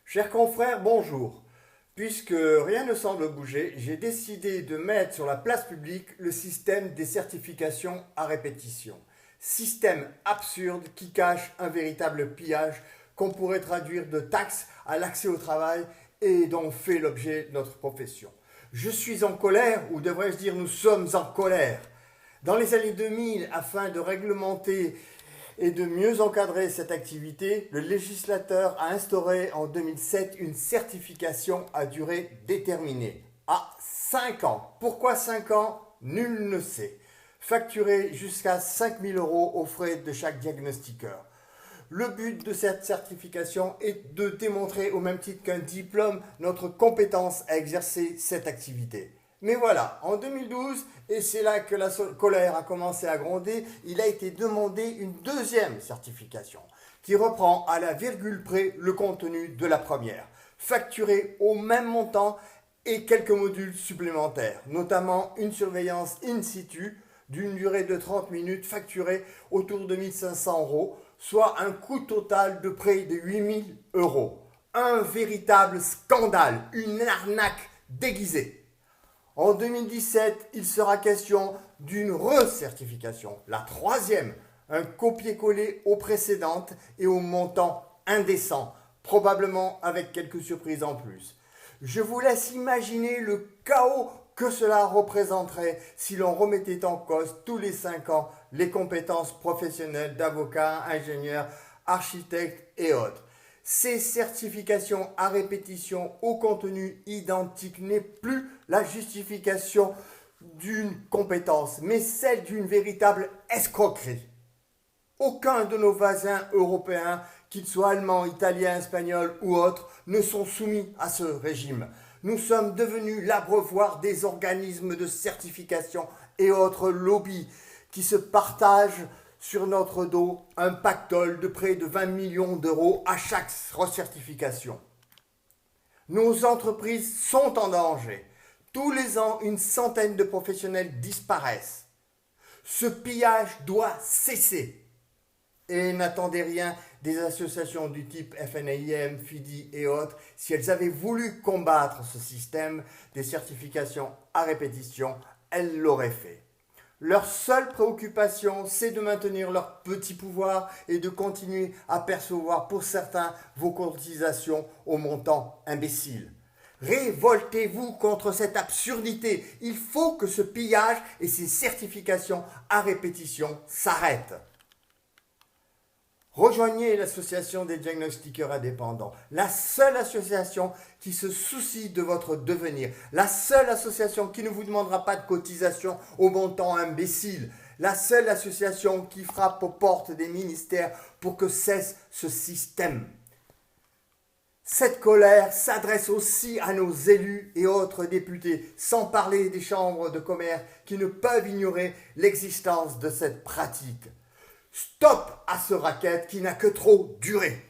Chers confrères, bonjour. Puisque rien ne semble bouger, j'ai décidé de mettre sur la place publique le système des certifications à répétition. Système absurde qui cache un véritable pillage qu'on pourrait traduire de taxes à l'accès au travail et dont fait l'objet notre profession. Je suis en colère, ou devrais-je dire nous sommes en colère. Dans les années 2000, afin de réglementer et de mieux encadrer cette activité, le législateur a instauré en 2007 une certification à durée déterminée, à 5 ans. Pourquoi 5 ans? Nul ne sait. Facturé jusqu'à 5 000 € aux frais de chaque diagnostiqueur. Le but de cette certification est de démontrer, au même titre qu'un diplôme, notre compétence à exercer cette activité. Mais voilà, en 2012, et c'est là que la colère a commencé à gronder, il a été demandé une deuxième certification qui reprend à la virgule près le contenu de la première, facturée au même montant et quelques modules supplémentaires, notamment une surveillance in situ d'une durée de 30 minutes facturée autour de 1 500 €, soit un coût total de près de 8 000 €. Un véritable scandale, une arnaque déguisée. En 2017, il sera question d'une recertification, la troisième, un copier-coller aux précédentes et au montant indécent, probablement avec quelques surprises en plus. Je vous laisse imaginer le chaos que cela représenterait si l'on remettait en cause tous les 5 ans les compétences professionnelles d'avocats, ingénieurs, architectes et autres. Ces certifications à répétition au contenu identique n'est plus la justification d'une compétence, mais celle d'une véritable escroquerie. Aucun de nos voisins européens, qu'ils soient allemands, italiens, espagnols ou autres, ne sont soumis à ce régime. Nous sommes devenus l'abreuvoir des organismes de certification et autres lobbies qui se partagent sur notre dos un pactole de près de 20 millions d'euros à chaque recertification. Nos entreprises sont en danger. Tous les ans, une centaine de professionnels disparaissent. Ce pillage doit cesser. Et n'attendez rien des associations du type FNAIM, FIDI et autres si elles avaient voulu combattre ce système des certifications à répétition, elles l'auraient fait. Leur seule préoccupation, c'est de maintenir leur petit pouvoir et de continuer à percevoir pour certains vos cotisations au montant imbécile. Révoltez-vous contre cette absurdité. Il faut que ce pillage et ces certifications à répétition s'arrêtent. Rejoignez l'association des diagnostiqueurs indépendants, la seule association qui se soucie de votre devenir, la seule association qui ne vous demandera pas de cotisation au montant imbécile, la seule association qui frappe aux portes des ministères pour que cesse ce système. Cette colère s'adresse aussi à nos élus et autres députés, sans parler des chambres de commerce qui ne peuvent ignorer l'existence de cette pratique. Stop à ce racket qui n'a que trop duré.